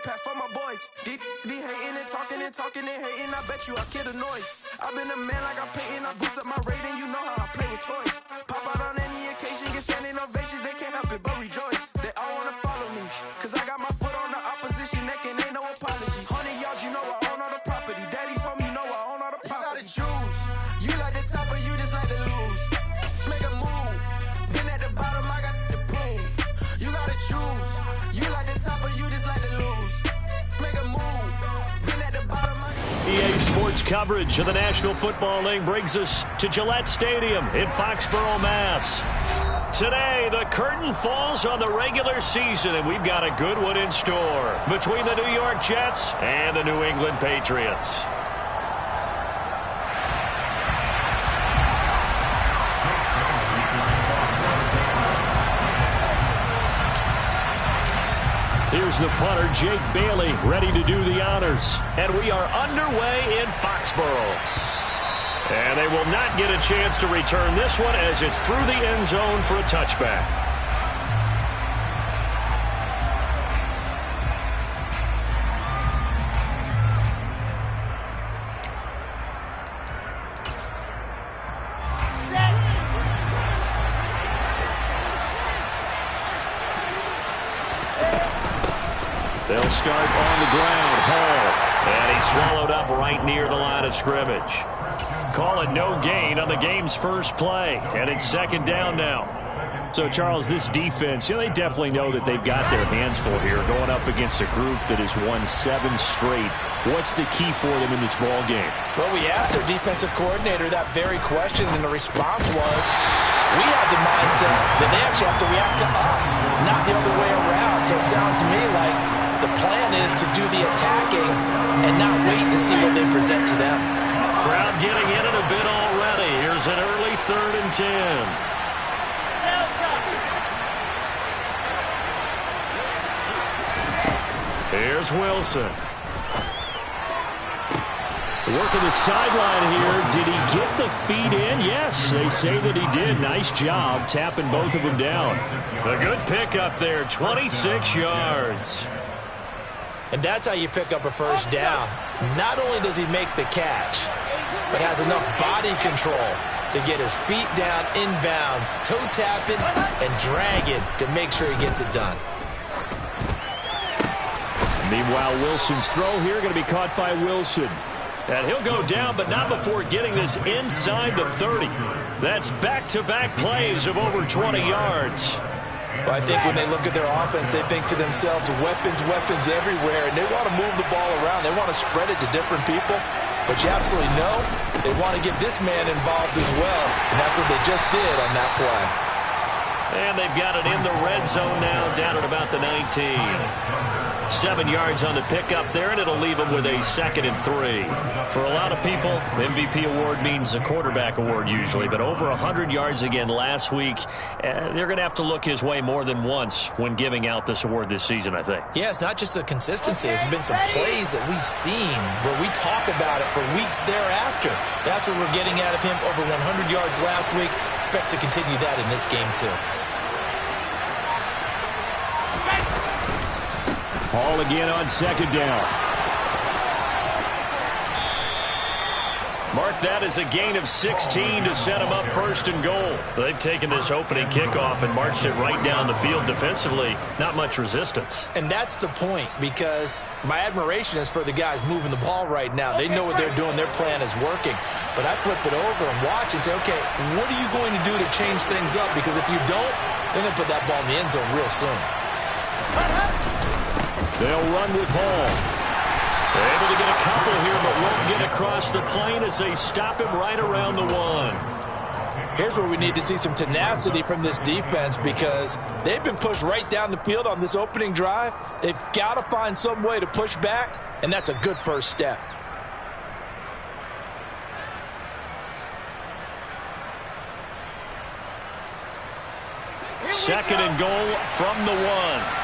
pack for my boys. Be hating and talking and talking and hating. I bet you I kill the noise. I've been a man like I'm Peyton. I boost up my rating. You know how I play with toys. Pop out on any occasion, get standing ovations. They can't help it but rejoice. They all wanna follow me, cause I got my foot on the opposition neck and ain't no apologies. 100 yards, you know I own all the property. Daddy's home, you know I own all the property. You gotta choose. You like the top or you just like to lose. Make a move. Been at the bottom, I got the proof. You gotta choose. You like the top or you just like to lose. Make a move. Been at the bottom, I got EA Sports coverage of the National Football League brings us to Gillette Stadium in Foxborough, Mass. Today, the curtain falls on the regular season, and we've got a good one in store between the New York Jets and the New England Patriots. Here's the punter, Jake Bailey, ready to do the honors. And we are underway in Foxborough. And they will not get a chance to return this one as it's through the end zone for a touchback. They'll start on the ground. Hall. And he's swallowed up right near the line of scrimmage. Call it no gain on the game's first play. And it's second down now. So, Charles, this defense, they definitely know that they've got their hands full here going up against a group that has won 7 straight. What's the key for them in this ball game? Well, we asked their defensive coordinator that very question, and the response was, we have the mindset that they actually have to react to us, not the other way around. So it sounds to me like the plan is to do the attacking and not wait to see what they present to them. Crowd getting in it a bit already. Here's an early 3rd and 10. Here's Wilson. Working the sideline here. Did he get the feet in? Yes, they say that he did. Nice job tapping both of them down. A good pickup there, 26 yards. And that's how you pick up a first down. Not only does he make the catch, but has enough body control to get his feet down inbounds, toe tapping and dragging to make sure he gets it done. Meanwhile, Wilson's throw here going to be caught by Wilson. And he'll go down, but not before getting this inside the 30. That's back-to-back plays of over 20 yards. Well, I think when they look at their offense, they think to themselves, weapons, weapons everywhere, and they want to move the ball around. They want to spread it to different people. But you absolutely know they want to get this man involved as well, and that's what they just did on that play. And they've got it in the red zone now, down at about the 19. 7 yards on the pickup there, and it'll leave them with a 2nd and 3. For a lot of people, MVP award means a quarterback award usually, but over 100 yards again last week. They're going to have to look his way more than once when giving out this award this season, I think. Yeah, it's not just the consistency. It's been some plays that we've seen where we talk about it for weeks thereafter. That's what we're getting out of him. Over 100 yards last week. Expects to continue that in this game, too. Hall again on 2nd down. Mark that as a gain of 16 to set them up 1st and goal. They've taken this opening kickoff and marched it right down the field defensively. Not much resistance. And that's the point, because my admiration is for the guys moving the ball right now. They know what they're doing. Their plan is working. But I flip it over and watch and say, okay, what are you going to do to change things up? Because if you don't, they're going to put that ball in the end zone real soon. They'll run with Hall. They're able to get a couple here, but won't get across the plane as they stop him right around the 1. Here's where we need to see some tenacity from this defense, because they've been pushed right down the field on this opening drive. They've got to find some way to push back, and that's a good first step. Second and goal from the 1.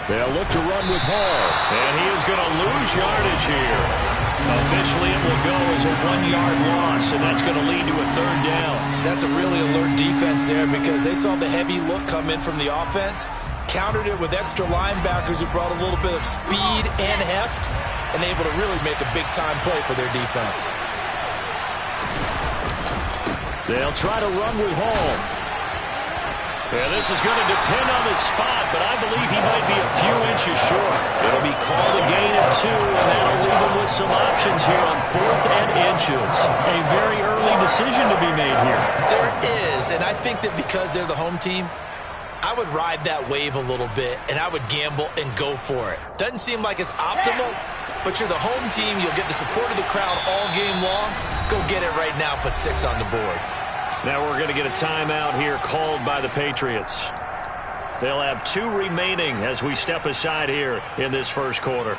They'll look to run with Hall, and he is going to lose yardage here. Officially, it will go as a 1-yard loss, and that's going to lead to a 3rd down. That's a really alert defense there because they saw the heavy look come in from the offense, countered it with extra linebackers who brought a little bit of speed and heft, and able to really make a big-time play for their defense. They'll try to run with Hall. Yeah, this is going to depend on the spot, but I believe he might be a few inches short. It'll be called a gain of 2, and that'll leave him with some options here on 4th and inches. A very early decision to be made here. There is, and I think that because they're the home team, I would ride that wave a little bit, and I would gamble and go for it. Doesn't seem like it's optimal, but you're the home team. You'll get the support of the crowd all game long. Go get it right now. Put 6 on the board. Now we're going to get a timeout here called by the Patriots. They'll have 2 remaining as we step aside here in this first quarter.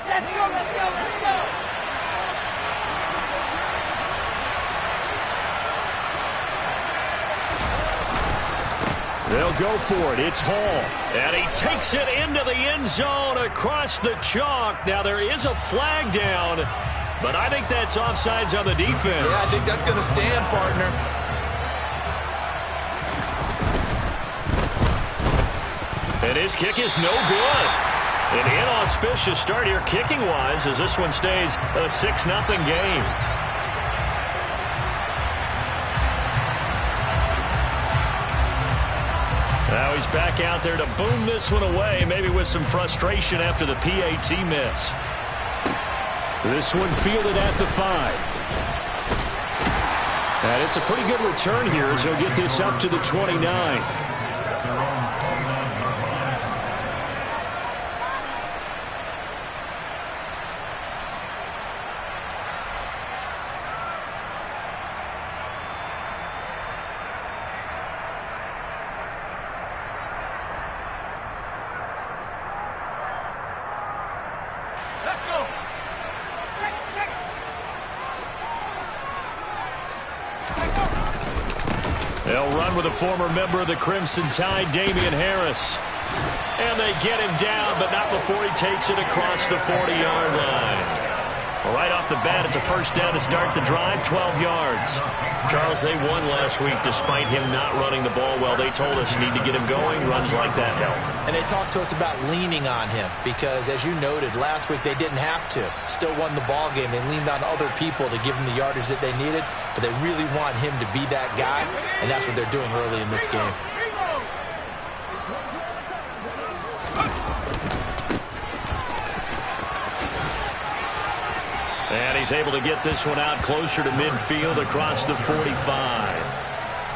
Let's go, let's go, let's go! They'll go for it. It's Hall. And he takes it into the end zone across the chalk. Now there is a flag down, but I think that's offsides on the defense. Yeah, I think that's going to stand, partner. And his kick is no good. An inauspicious start here kicking-wise as this one stays a 6-0 game. Now he's back out there to boom this one away, maybe with some frustration after the PAT miss. This one fielded at the 5. And it's a pretty good return here as he'll get this up to the 29. They'll run with a former member of the Crimson Tide, Damian Harris. And they get him down, but not before he takes it across the 40-yard line. Well, right off the bat, it's a first down to start the drive, 12 yards. Charles, they won last week despite him not running the ball well. They told us need to get him going. Runs like that help. And they talked to us about leaning on him because, as you noted, last week they didn't have to. Still won the ball game. They leaned on other people to give them the yardage that they needed, but they really want him to be that guy, and that's what they're doing early in this game. And he's able to get this one out closer to midfield across the 45.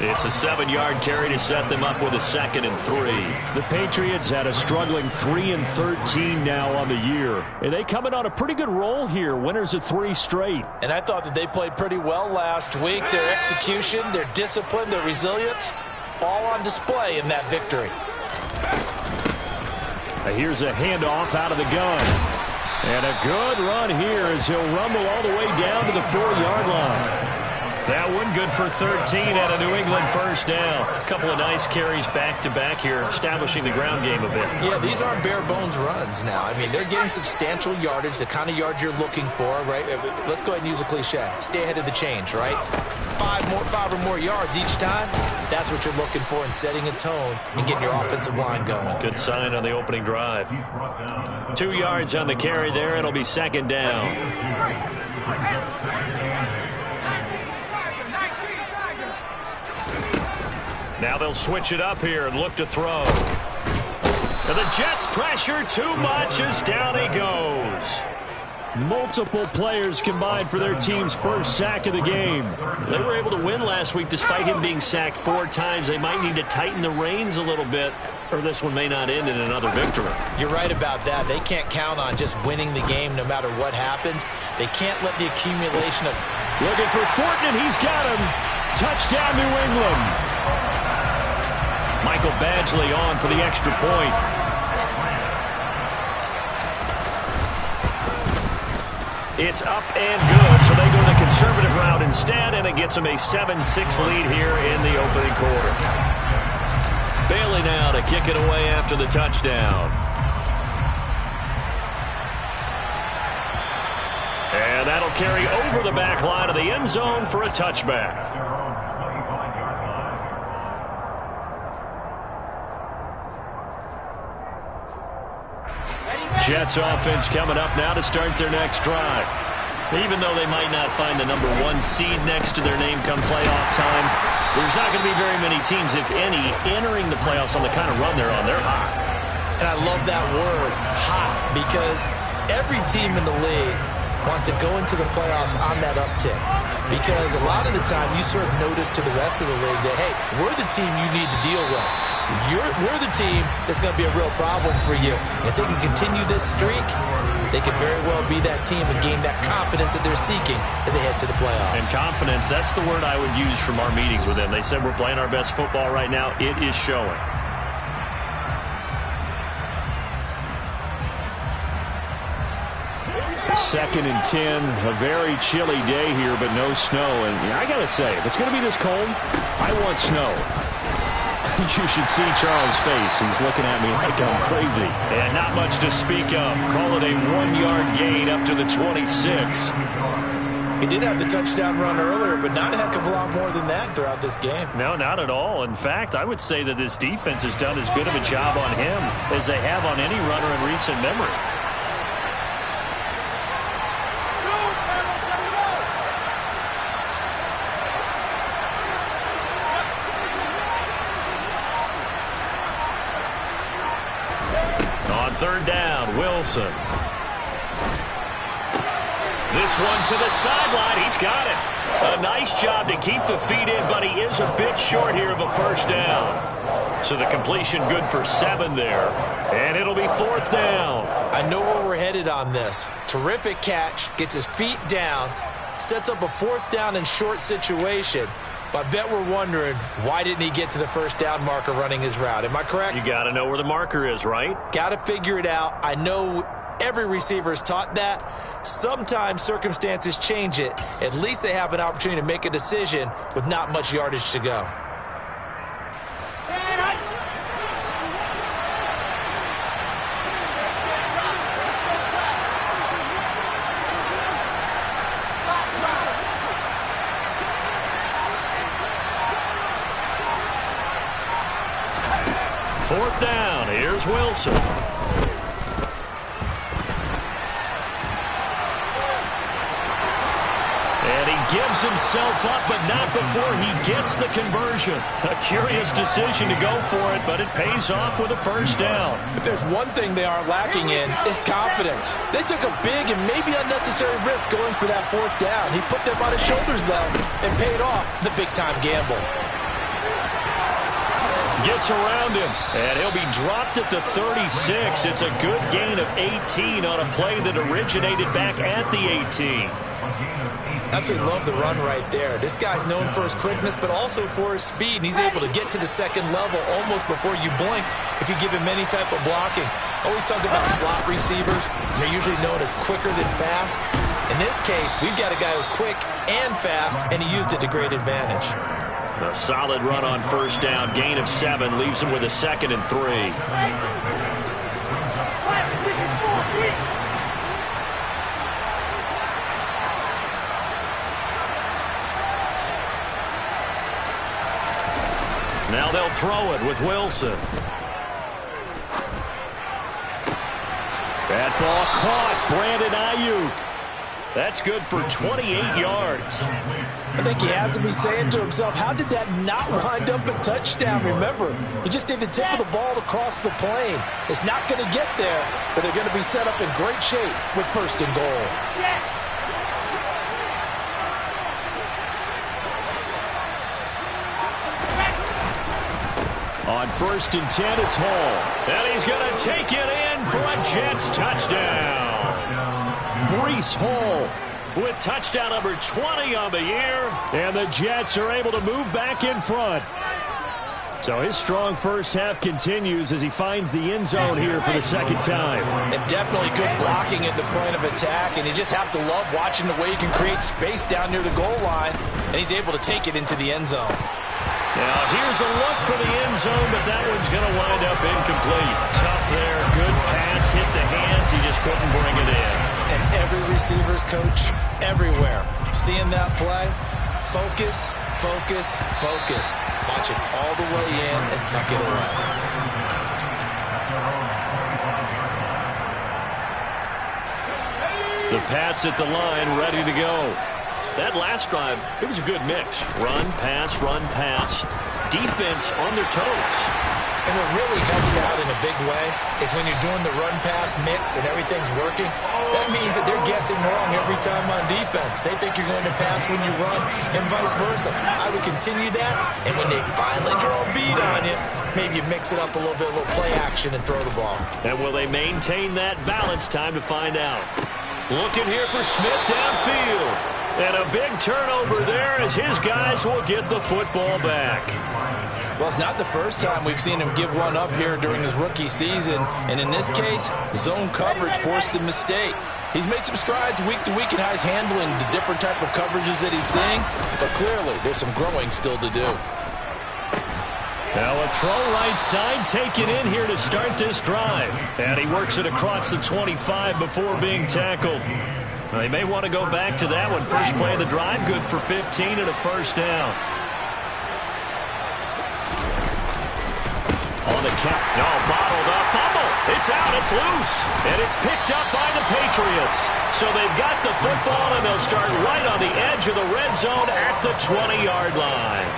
It's a 7-yard carry to set them up with a 2nd and 3. The Patriots had a struggling 3-13 now on the year. And they come in on a pretty good roll here. Winners of 3 straight. And I thought that they played pretty well last week. Their execution, their discipline, their resilience, all on display in that victory. Here's a handoff out of the gun. And a good run here as he'll rumble all the way down to the 4-yard line. That one good for 13 at a New England first down. A couple of nice carries back-to-back here, establishing the ground game a bit. Yeah, these aren't bare-bones runs now. I mean, they're getting substantial yardage, the kind of yards you're looking for, right? Let's go ahead and use a cliche. Stay ahead of the change, right? 5 or more yards each time. That's what you're looking for in setting a tone and getting your offensive line going. Good sign on the opening drive. 2 yards on the carry there. It'll be 2nd down. Now they'll switch it up here and look to throw. And the Jets pressure too much as down he goes. Multiple players combined for their team's first sack of the game. They were able to win last week despite him being sacked 4 times. They might need to tighten the reins a little bit, or this one may not end in another victory. You're right about that. They can't count on just winning the game no matter what happens. They can't let the accumulation of... Looking for Fortin, and he's got him. Touchdown, New England. Michael Badgley on for the extra point. It's up and good, so they go to conservative route instead, and it gets them a 7-6 lead here in the opening quarter. Bailey now to kick it away after the touchdown. And that'll carry over the back line of the end zone for a touchback. Jets offense coming up now to start their next drive. Even though they might not find the #1 seed next to their name come playoff time, there's not going to be very many teams, if any, entering the playoffs on the kind of run they're on. They're hot. And I love that word, hot, because every team in the league wants to go into the playoffs on that uptick. Because a lot of the time you serve notice to the rest of the league that, hey, we're the team you need to deal with. We're the team that's going to be a real problem for you. And if they can continue this streak, they could very well be that team and gain that confidence that they're seeking as they head to the playoffs. And confidence, that's the word I would use from our meetings with them. They said we're playing our best football right now. It is showing. Second and 10, a very chilly day here, but no snow. And I got to say, if it's going to be this cold, I want snow. You should see Charles' face. He's looking at me like I'm crazy. And not much to speak of. Call it a 1-yard gain up to the 26. He did have the touchdown run earlier, but not a heck of a lot more than that throughout this game. No, not at all. In fact, I would say that this defense has done as good of a job on him as they have on any runner in recent memory. Third down, Wilson. This one to the sideline. He's got it. A nice job to keep the feet in, but he is a bit short here of a first down. So the completion good for 7 there. And it'll be 4th down. I know where we're headed on this. Terrific catch. Gets his feet down. Sets up a 4th down and short situation. But I bet we're wondering, why didn't he get to the first down marker running his route? Am I correct? You got to know where the marker is, right? Got to figure it out. I know every receiver is taught that. Sometimes circumstances change it. At least they have an opportunity to make a decision with not much yardage to go. Fourth down. Here's Wilson. And he gives himself up, but not before he gets the conversion. A curious decision to go for it, but it pays off with a first down. If there's one thing they aren't lacking in, it's confidence. They took a big and maybe unnecessary risk going for that 4th down. He put them on his shoulders, though, and paid off the big-time gamble. Gets around him, and he'll be dropped at the 36. It's a good gain of 18 on a play that originated back at the 18. Absolutely love the run right there. This guy's known for his quickness, but also for his speed. And he's able to get to the second level almost before you blink if you give him any type of blocking. Always talk about slot receivers, and they're usually known as quicker than fast. In this case, we've got a guy who's quick and fast, and he used it to great advantage. A solid run on first down. Gain of 7 leaves him with a 2nd and 3. Now they'll throw it with Wilson. That ball caught. Brandon Ayuk. That's good for 28 yards. I think he has to be saying to himself, how did that not wind up a touchdown? Remember, he just did the tip of the ball across the plane. It's not going to get there, but they're going to be set up in great shape with 1st and goal. On 1st and 10, it's Hall. And he's going to take it in for a Jets touchdown. Breece Hall with touchdown number 20 on the year. And the Jets are able to move back in front. So his strong first half continues as he finds the end zone here for the second time. And definitely good blocking at the point of attack, and you just have to love watching the way he can create space down near the goal line, and he's able to take it into the end zone. Now here's a look for the end zone, but that one's going to wind up incomplete. Tough there, good pass, hit the hands, he just couldn't bring it in. And every receiver's coach everywhere, seeing that play, focus, focus, focus. Watch it all the way in and tuck it away. The Pats at the line, ready to go. That last drive, it was a good mix. Run, pass, defense on their toes. And what really helps out in a big way is when you're doing the run-pass mix and everything's working, that means that they're guessing wrong every time on defense. They think you're going to pass when you run and vice versa. I would continue that, and when they finally draw a beat on you, maybe you mix it up a little bit, a little play action, and throw the ball. And will they maintain that balance? Time to find out. Looking here for Smith downfield. And a big turnover there as his guys will get the football back. Well, it's not the first time we've seen him give one up here during his rookie season. And in this case, zone coverage forced the mistake. He's made some strides week to week in how he's handling the different type of coverages that he's seeing. But clearly, there's some growing still to do. Now a throw right side taken in here to start this drive. And he works it across the 25 before being tackled. Well, they may want to go back to that one. First play of the drive, good for 15 and a first down. On the count. No, bottled up. Fumble. It's out. It's loose. And it's picked up by the Patriots. So they've got the football, and they'll start right on the edge of the red zone at the 20-yard line.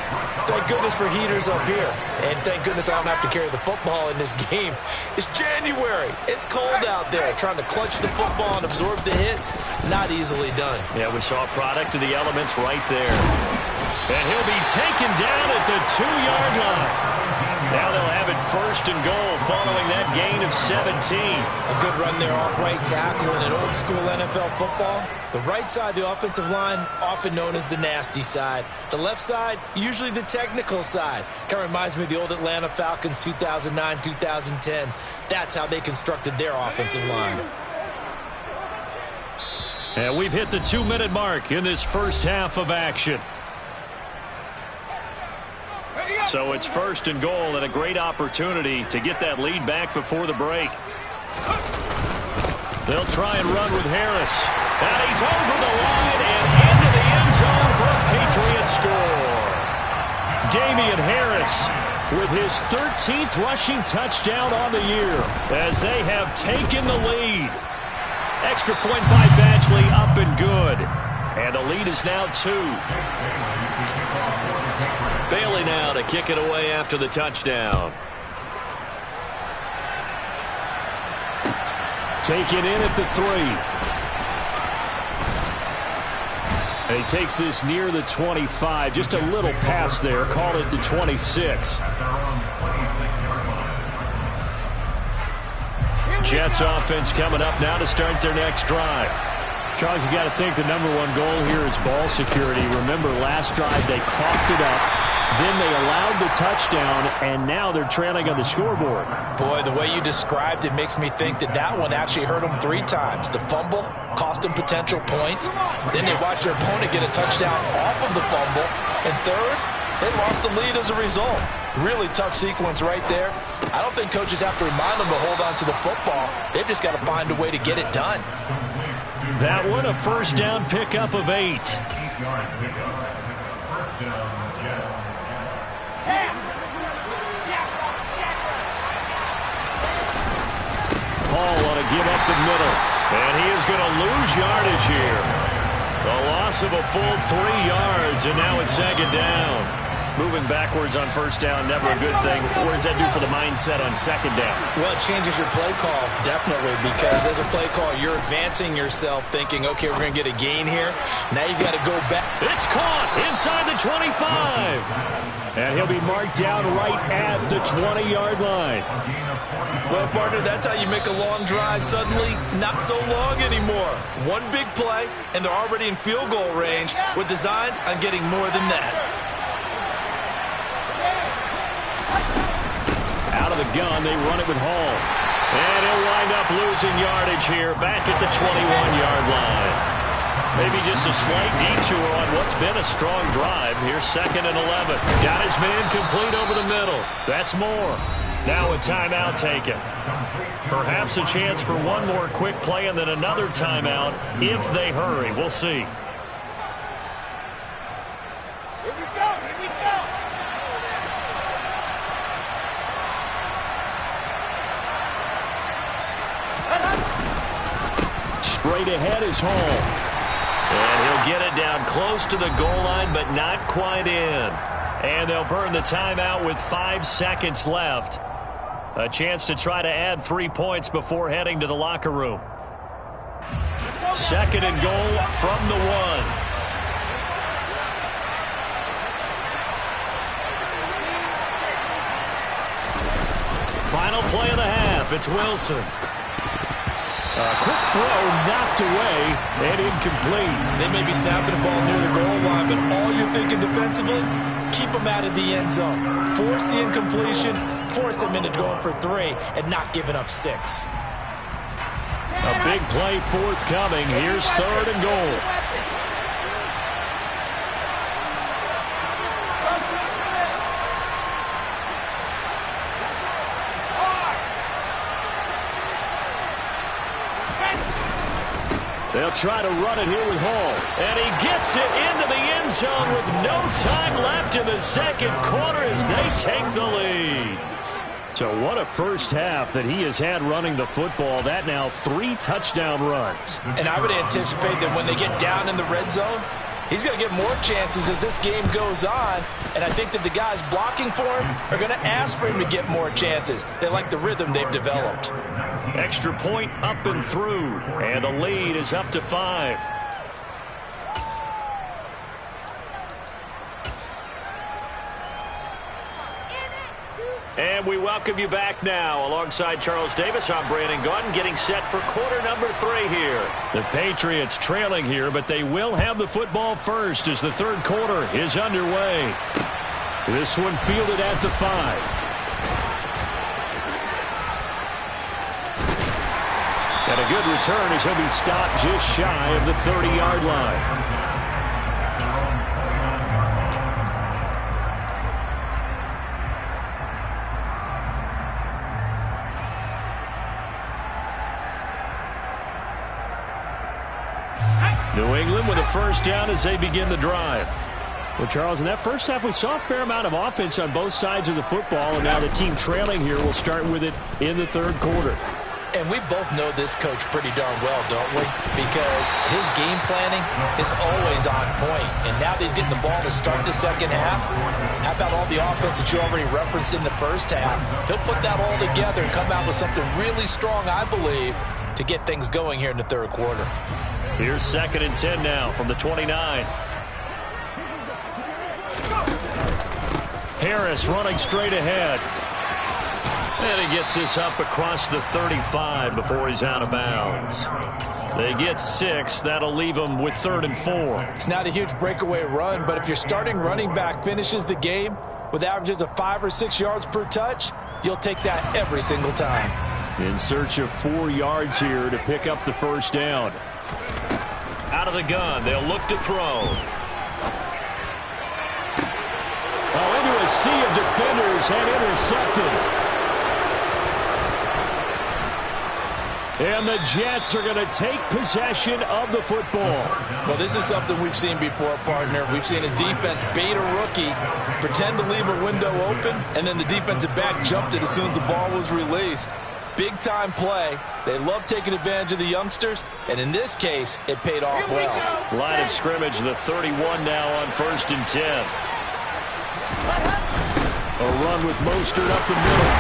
Thank goodness for heaters up here. And thank goodness I don't have to carry the football in this game. It's January. It's cold out there. Trying to clutch the football and absorb the hits, not easily done. Yeah, we saw a product of the elements right there. And he'll be taken down at the 2-yard line. Now they'll have it first and goal following that gain of 17. A good run there off right tackle in an old school NFL football. The right side of the offensive line, often known as the nasty side. The left side, usually the technical side. Kind of reminds me of the old Atlanta Falcons 2009, 2010. That's how they constructed their offensive line. And we've hit the 2-minute mark in this first half of action. So it's first and goal and a great opportunity to get that lead back before the break. They'll try and run with Harris. And he's over the line and into the end zone for a Patriot score. Damian Harris with his 13th rushing touchdown on the year as they have taken the lead. Extra point by Badgley, up and good. And the lead is now 2. Bailey now to kick it away after the touchdown. Taken in at the 3. And he takes this near the 25. Just a little pass there. Call it the 26. Jets offense coming up now to start their next drive. Charles, you got to think the #1 goal here is ball security. Remember, last drive they coughed it up. Then they allowed the touchdown, and now they're trailing on the scoreboard. Boy, the way you described it makes me think that that one actually hurt them 3 times. The fumble cost them potential points. Then they watched their opponent get a touchdown off of the fumble. And third, they lost the lead as a result. Really tough sequence right there. I don't think coaches have to remind them to hold on to the football. They've just got to find a way to get it done. That one, a first down pickup of 8. Paul want to give up the middle. And he is going to lose yardage here. The loss of a full 3 yards, and now it's second down. Moving backwards on first down, never a good thing. What does that do for the mindset on second down? Well, it changes your play call, definitely, because as a play call, you're advancing yourself thinking, okay, we're going to get a gain here. Now you got to go back. It's caught inside the 25. And he'll be marked down right at the 20-yard line. Well, partner, that's how you make a long drive suddenly not so long anymore. One big play, and they're already in field goal range with designs on getting more than that. the gun, they run it with Hall. And he'll wind up losing yardage here, back at the 21-yard line. Maybe just a slight detour on what's been a strong drive. Here's 2nd and 11. Got his man complete over the middle. That's more. Now a timeout taken. Perhaps a chance for one more quick play and then another timeout if they hurry. We'll see. Here we go, here we go. Straight ahead is Hall. And he'll get it down close to the goal line, but not quite in. And they'll burn the timeout with 5 seconds left. A chance to try to add 3 points before heading to the locker room. 2nd and goal from the 1. Final play of the half. It's Wilson. A quick throw knocked away and incomplete. They may be snapping the ball near the goal line, but all you're thinking defensively, keep them out of the end zone. Force the incompletion, force them into going for 3, and not giving up 6. A big play forthcoming. Here's 3rd and goal. They'll try to run it here with Hall. And he gets it into the end zone with no time left in the 2nd quarter as they take the lead. So what a first half that he has had running the football. That now 3 touchdown runs. And I would anticipate that when they get down in the red zone, he's going to get more chances as this game goes on. And I think that the guys blocking for him are going to ask for him to get more chances. They like the rhythm they've developed. Extra point up and through. And the lead is up to 5. And we welcome you back now. Alongside Charles Davis, I'm Brandon Gaudin, getting set for quarter number 3 here. The Patriots trailing here, but they will have the football first as the 3rd quarter is underway. This one fielded at the 5. And a good return as he'll be stopped just shy of the 30-yard line. New England with a first down as they begin the drive. Well, Charles, in that first half, we saw a fair amount of offense on both sides of the football, and now the team trailing here will start with it in the 3rd quarter. And we both know this coach pretty darn well, don't we? Because his game planning is always on point. And now that he's getting the ball to start the 2nd half, how about all the offense that you already referenced in the first half? He'll put that all together and come out with something really strong, I believe, to get things going here in the 3rd quarter. Here's 2nd and 10 now from the 29. Harris running straight ahead. And he gets this up across the 35 before he's out of bounds. They get 6. That'll leave them with 3rd and 4. It's not a huge breakaway run, but if your starting running back finishes the game with averages of 5 or 6 yards per touch, you'll take that every single time. In search of 4 yards here to pick up the first down. Out of the gun, they'll look to throw. Oh, into a sea of defenders and intercepted. And the Jets are going to take possession of the football. Well, this is something we've seen before, partner. We've seen a defense bait a rookie, pretend to leave a window open, and then the defensive back jumped it as soon as the ball was released. Big-time play. They love taking advantage of the youngsters, and in this case, it paid off well. Line of scrimmage, the 31 now on 1st and 10. A run with Mostert up the middle.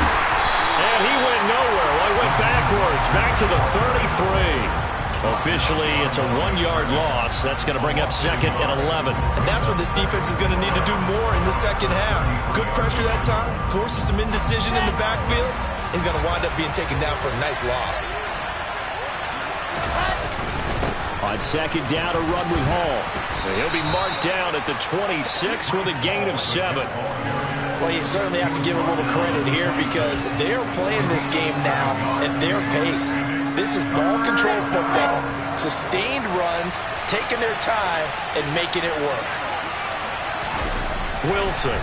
And he went nowhere. Well, he went backwards, back to the 33. Officially, it's a 1-yard loss. That's going to bring up 2nd and 11. And that's what this defense is going to need to do more in the 2nd half. Good pressure that time, forces some indecision in the backfield. He's going to wind up being taken down for a nice loss. On 2nd down, a run with Hall. He'll be marked down at the 26 with a gain of 7. Well, you certainly have to give a little credit here because they're playing this game now at their pace. This is ball-controlled football, sustained runs, taking their time, and making it work. Wilson.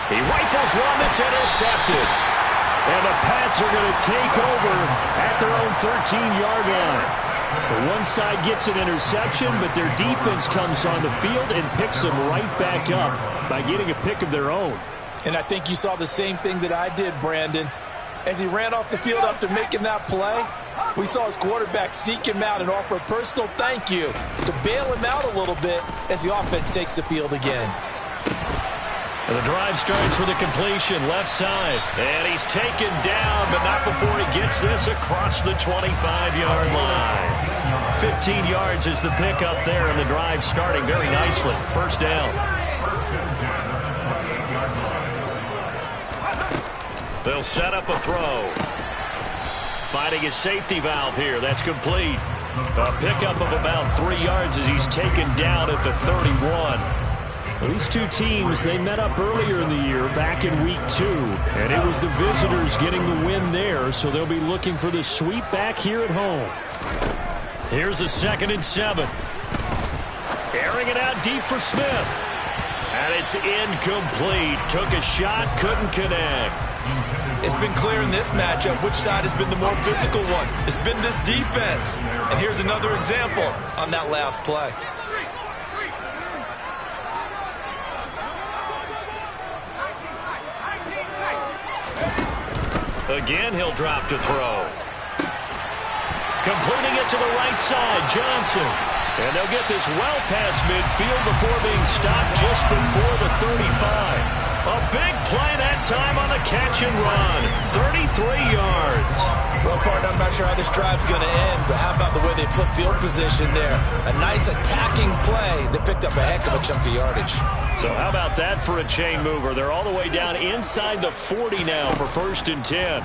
He rifles one that's intercepted. And the Pats are going to take over at their own 13-yard line. One side gets an interception, but their defense comes on the field and picks them right back up by getting a pick of their own. And I think you saw the same thing that I did, Brandon. As he ran off the field after making that play, we saw his quarterback seek him out and offer a personal thank you to bail him out a little bit as the offense takes the field again. And the drive starts with a completion left side. And he's taken down, but not before he gets this across the 25-yard line. 15 yards is the pickup there, and the drive starting very nicely. First down. They'll set up a throw. Finding his safety valve here. That's complete. A pickup of about 3 yards as he's taken down at the 31. Well, these two teams, they met up earlier in the year, back in week 2, and it was the visitors getting the win there, so they'll be looking for the sweep back here at home. Here's a 2nd and 7. Airing it out deep for Smith. And it's incomplete. Took a shot, couldn't connect. It's been clear in this matchup which side has been the more physical one. It's been this defense. And here's another example on that last play. Again, he'll drop to throw. Completing it to the right side, Johnson. And they'll get this well past midfield before being stopped just before the 35. A big play that time on the catch and run. 33 yards. Well, partner, I'm not sure how this drive's going to end, but how about the way they flip field position there? A nice attacking play that picked up a heck of a chunk of yardage. So how about that for a chain mover? They're all the way down inside the 40 now for 1st and 10.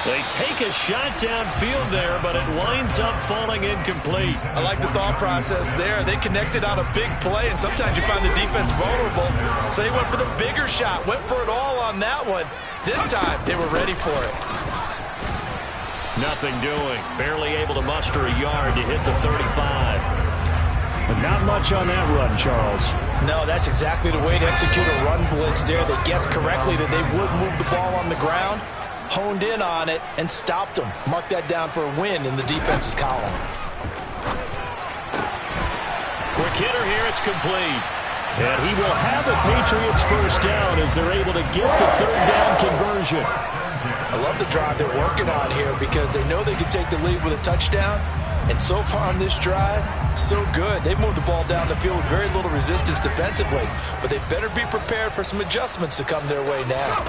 They take a shot downfield there, but it winds up falling incomplete. I like the thought process there. They connected on a big play, and sometimes you find the defense vulnerable. So they went for the bigger shot, went for it all on that one. This time, they were ready for it. Nothing doing. Barely able to muster a yard to hit the 35. But not much on that run, Charles. No, that's exactly the way to execute a run blitz there. They guessed correctly that they would move the ball on the ground, honed in on it, and stopped them. Mark that down for a win in the defense's column. Quick hitter here, it's complete. And he will have a Patriots first down as they're able to get the 3rd down conversion. I love the drive they're working on here because they know they can take the lead with a touchdown. And so far on this drive, so good. They've moved the ball down the field with very little resistance defensively. But they better be prepared for some adjustments to come their way now.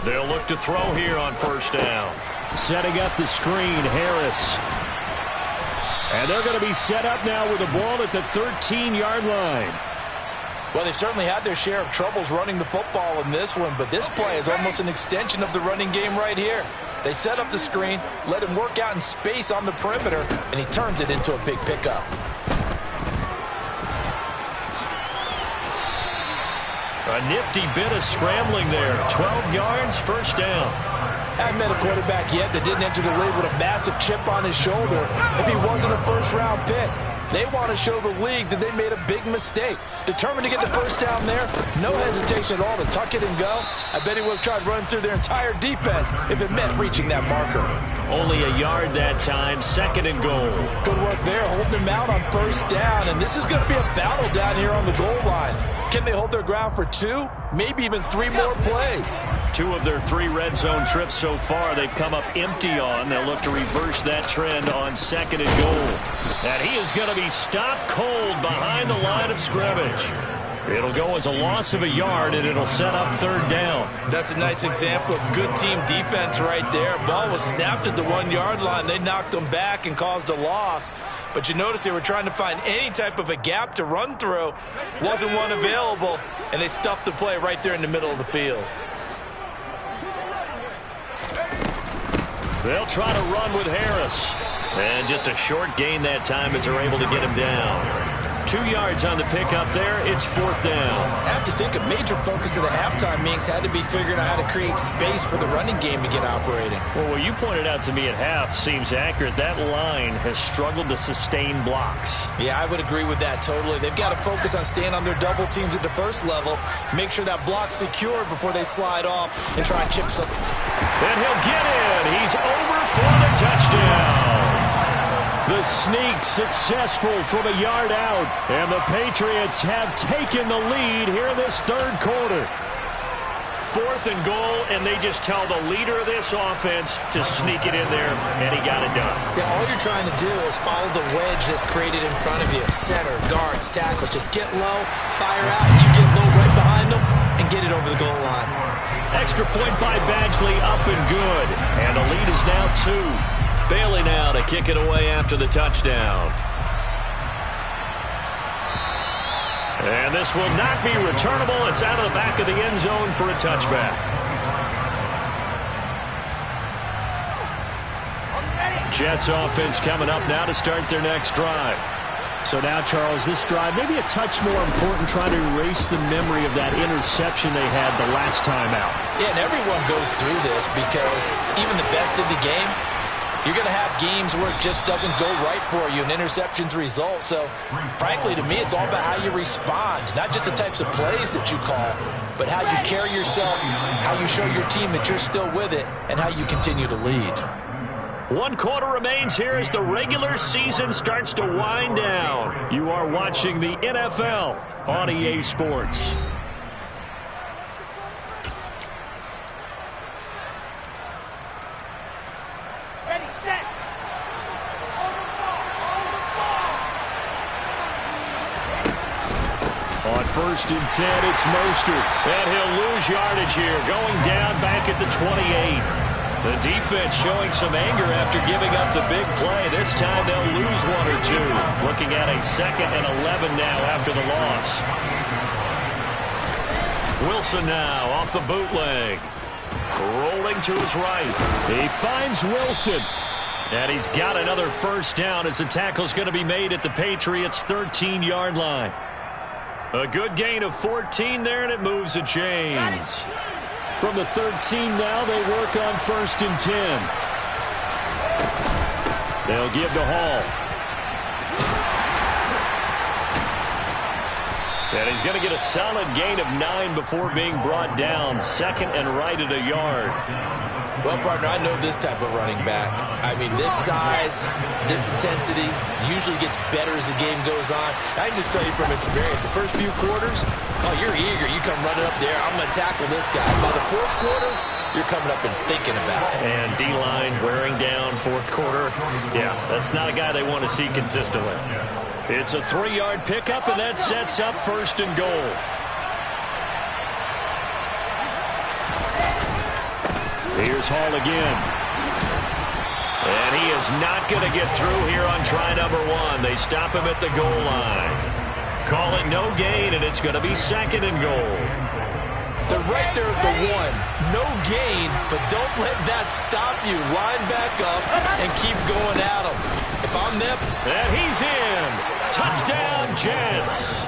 They'll look to throw here on 1st down. Setting up the screen, Harris. And they're going to be set up now with the ball at the 13-yard line. Well, they certainly had their share of troubles running the football in this one, but this play is almost an extension of the running game right here. They set up the screen, let him work out in space on the perimeter, and he turns it into a big pickup. A nifty bit of scrambling there. 12 yards, 1st down. I haven't met a quarterback yet that didn't enter the league with a massive chip on his shoulder if he wasn't a first-round pick. They want to show the league that they made a big mistake. Determined to get the first down there, no hesitation at all to tuck it and go. I bet he would have tried running through their entire defense if it meant reaching that marker. Only a yard that time, 2nd and goal. Good work there, holding him out on 1st down, and this is going to be a battle down here on the goal line. Can they hold their ground for 2, maybe even 3 more plays? 2 of their 3 red zone trips so far they've come up empty on. They'll look to reverse that trend on 2nd and goal. And he is going to be stopped cold behind the line of scrimmage. It'll go as a loss of a yard, and it'll set up 3rd down. That's a nice example of good team defense right there. Ball was snapped at the 1-yard line. They knocked them back and caused a loss. But you notice they were trying to find any type of a gap to run through. Wasn't one available, and they stuffed the play right there in the middle of the field. They'll try to run with Harris. And just a short gain that time as they're able to get him down. 2 yards on the pickup there. It's 4th down. I have to think a major focus of the halftime meetings had to be figuring out how to create space for the running game to get operating. Well, what you pointed out to me at half seems accurate. That line has struggled to sustain blocks. Yeah, I would agree with that totally. They've got to focus on staying on their double teams at the first level, make sure that block's secured before they slide off and try and chip some. And he'll get in. He's over for the touchdown. The sneak successful from a yard out. And the Patriots have taken the lead here in this 3rd quarter. 4th and goal, and they just tell the leader of this offense to sneak it in there, and he got it done. Yeah, all you're trying to do is follow the wedge that's created in front of you. Center, guards, tackles. Just get low, fire out, you get low right behind them, and get it over the goal line. Extra point by Badgley, up and good. And the lead is now 2. Bailey now to kick it away after the touchdown. And this will not be returnable. It's out of the back of the end zone for a touchback. Jets offense coming up now to start their next drive. So now, Charles, this drive maybe a touch more important, trying to erase the memory of that interception they had the last time out. Yeah, and everyone goes through this because even the best in the game, you're going to have games where it just doesn't go right for you and interceptions result. So, frankly, to me, it's all about how you respond, not just the types of plays that you call, but how you carry yourself, how you show your team that you're still with it, and how you continue to lead. 1 quarter remains here as the regular season starts to wind down. You are watching the NFL on EA Sports. On 1st and 10, it's Mostert. And he'll lose yardage here, going down back at the 28. The defense showing some anger after giving up the big play. This time they'll lose 1 or 2. Looking at a 2nd and 11 now after the loss. Wilson now off the bootleg. Rolling to his right. He finds Wilson. And he's got another 1st down as the tackle's going to be made at the Patriots' 13-yard line. A good gain of 14 there, and it moves the chains. From the 13 now, they work on 1st and 10. They'll give to Hall. And he's going to get a solid gain of 9 before being brought down. 2nd and right at a yard. Well, partner, I know this type of running back. I mean, this size, this intensity usually gets better as the game goes on. I can just tell you from experience, the first few quarters, oh, you're eager. You come running up there, I'm going to tackle this guy. By the 4th quarter, you're coming up and thinking about it. And D-line wearing down 4th quarter. Yeah, that's not a guy they want to see consistently. It's a 3-yard pickup, and that sets up 1st and goal. Here's Hall again. And he is not going to get through here on try number 1. They stop him at the goal line. Call it no gain, and it's going to be 2nd and goal. They're right there at the 1. No gain, but don't let that stop you. Line back up and keep going at them. If I'm them. And he's in. Touchdown, Jets.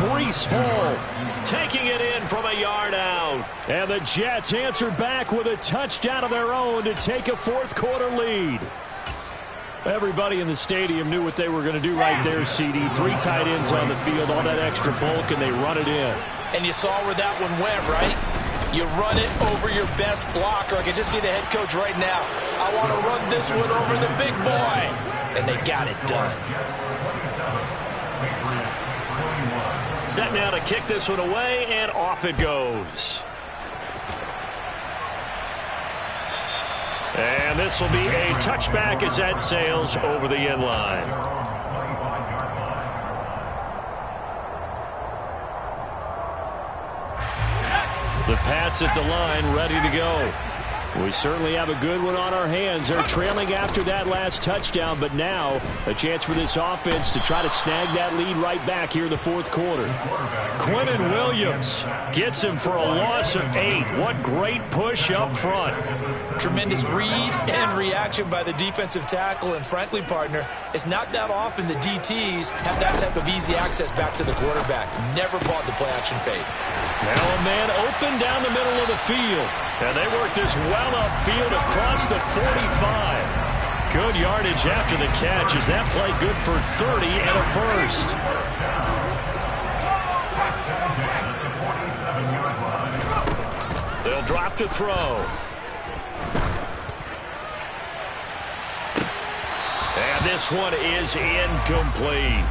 Breece Hall taking it in from a yard out. And the Jets answer back with a touchdown of their own to take a 4th quarter lead. Everybody in the stadium knew what they were going to do right there, CD. 3 tight ends on the field, all that extra bulk, and they run it in. And you saw where that one went, right? You run it over your best blocker. I can just see the head coach right now. I want to run this one over the big boy. And they got it done. Set now to kick this one away, and off it goes. And this will be a touchback as that sails over the end line. The Pats at the line, ready to go. We certainly have a good one on our hands. They're trailing after that last touchdown, but now a chance for this offense to try to snag that lead right back here in the fourth quarter. Quinnen Williams gets him for a loss of 8. What great push up front. Tremendous read and reaction by the defensive tackle, and frankly, partner, it's not that often the DTs have that type of easy access back to the quarterback. Never bought the play-action fake. Now a man open down the middle of the field. And they work this well upfield across the 45. Good yardage after the catch. Is that play good for 30 and a first? They'll drop to throw. And this one is incomplete.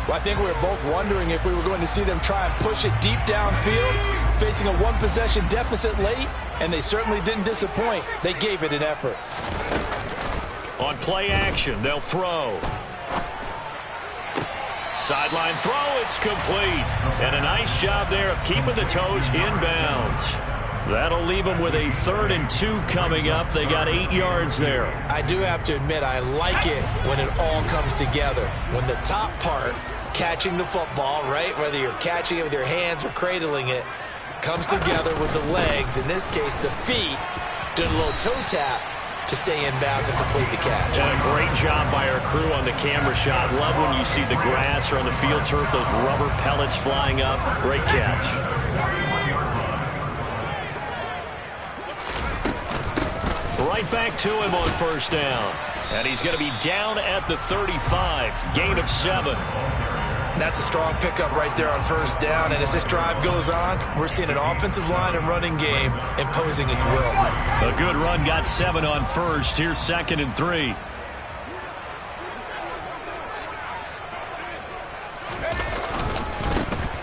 Well, I think we were both wondering if we were going to see them try and push it deep downfield, facing a one-possession deficit late, and they certainly didn't disappoint. They gave it an effort. On play action, they'll throw. Sideline throw, it's complete. And a nice job there of keeping the toes inbounds. That'll leave them with a 3rd and 2 coming up. They got 8 yards there. I do have to admit, I like it when it all comes together. When the top part, catching the football, right, whether you're catching it with your hands or cradling it, comes together with the legs, in this case the feet, doing a little toe tap to stay in bounds and complete the catch. And a great job by our crew on the camera shot. Love when you see the grass or on the field turf, those rubber pellets flying up. Great catch. Right back to him on first down. And he's going to be down at the 35. Gain of 7. That's a strong pickup right there on first down. And as this drive goes on, we're seeing an offensive line and running game imposing its will. A good run got 7 on first. Here's 2nd and 3.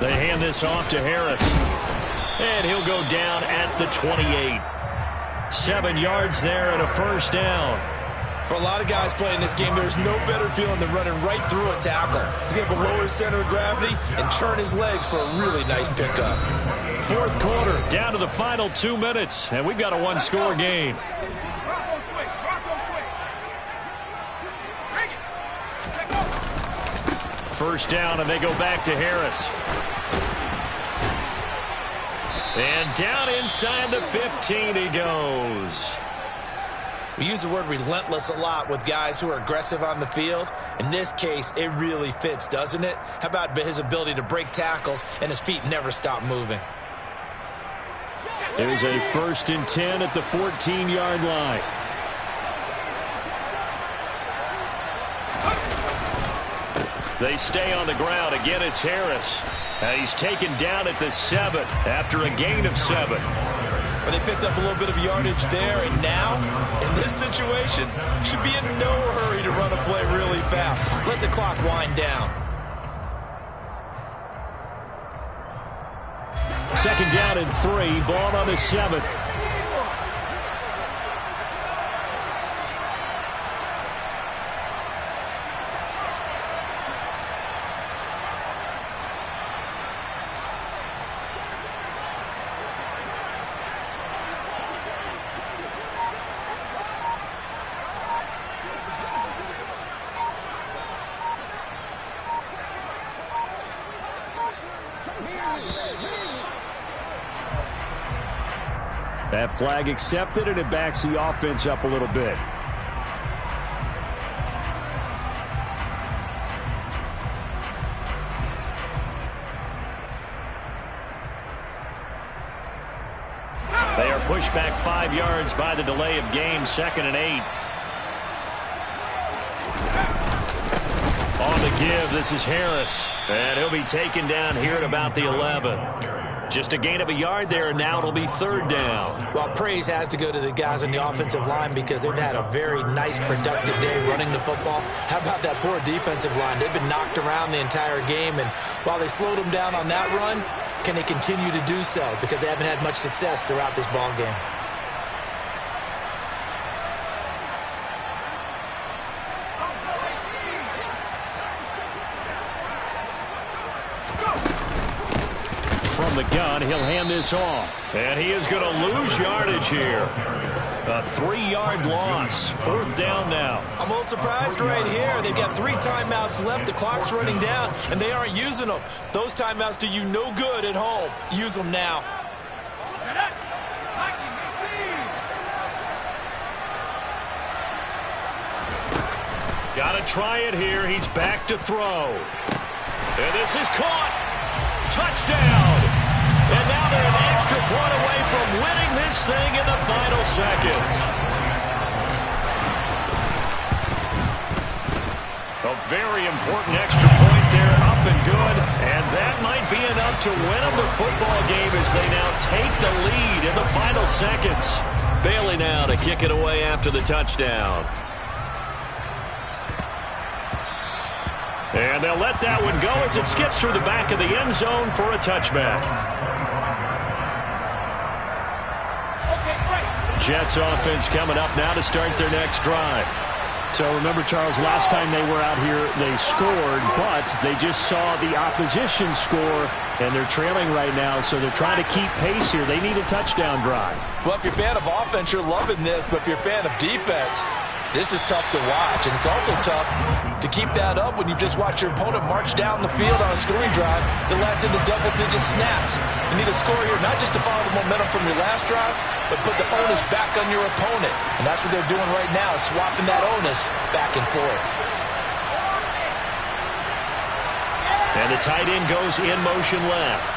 They hand this off to Harris. And he'll go down at the 28. 7 yards there and a first down. For a lot of guys playing this game, there's no better feeling than running right through a tackle. He's able to lower his center of gravity and churn his legs for a really nice pickup. Fourth quarter, down to the final 2 minutes, and we've got a one-score game. First down, and they go back to Harris. And down inside the 15 he goes. We use the word relentless a lot with guys who are aggressive on the field. In this case, it really fits, doesn't it? How about his ability to break tackles and his feet never stop moving? There's a 1st and 10 at the 14-yard line. They stay on the ground. Again, it's Harris. And he's taken down at the 7 after a gain of 7. But they picked up a little bit of yardage there, and now, in this situation, should be in no hurry to run a play really fast. Let the clock wind down. 2nd down and 3, ball on the 7th. That flag accepted, and it backs the offense up a little bit. They are pushed back 5 yards by the delay of game, 2nd and 8. On the give, this is Harris. And he'll be taken down here at about the 11. Just a gain of a yard there, and now it'll be 3rd down. Well, praise has to go to the guys on the offensive line because they've had a very nice, productive day running the football. How about that poor defensive line? They've been knocked around the entire game, and while they slowed them down on that run, can they continue to do so? Because they haven't had much success throughout this ball game. From the gun, he'll hand this off. And he is going to lose yardage here. A 3-yard loss. 4th down now. I'm a little surprised right here. They've got 3 timeouts left. The clock's running down, and they aren't using them. Those timeouts do you no good at home. Use them now. Got to try it here. He's back to throw. And this is caught. Touchdown. And now they're an extra point away from winning this thing in the final seconds. A very important extra point there, up and good. And that might be enough to win them the football game as they now take the lead in the final seconds. Bailey now to kick it away after the touchdown. And they'll let that one go as it skips through the back of the end zone for a touchback. Jets offense coming up now to start their next drive. So remember, Charles, last time they were out here, they scored, but they just saw the opposition score, and they're trailing right now, so they're trying to keep pace here. They need a touchdown drive. Well, if you're a fan of offense, you're loving this, but if you're a fan of defense, this is tough to watch, and it's also tough to keep that up when you just watch your opponent march down the field on a scoring drive that lasts into double-digit snaps. You need a score here, not just to follow the momentum from your last drive, but put the onus back on your opponent. And that's what they're doing right now, swapping that onus back and forth. And the tight end goes in motion left.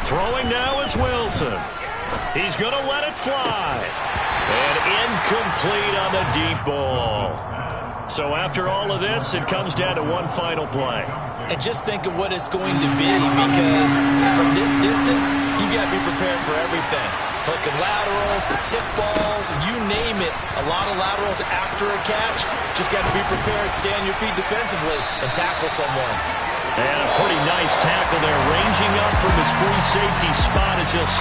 Throwing now is Wilson. He's going to let it fly. And incomplete on the deep ball. So after all of this, it comes down to one final play. And just think of what it's going to be, because from this distance, you got to be prepared for everything. Hook and laterals, tip balls, you name it. A lot of laterals after a catch. Just got to be prepared, stay on your feet defensively, and tackle someone. And a pretty nice tackle there, ranging up from his free safety spot as he'll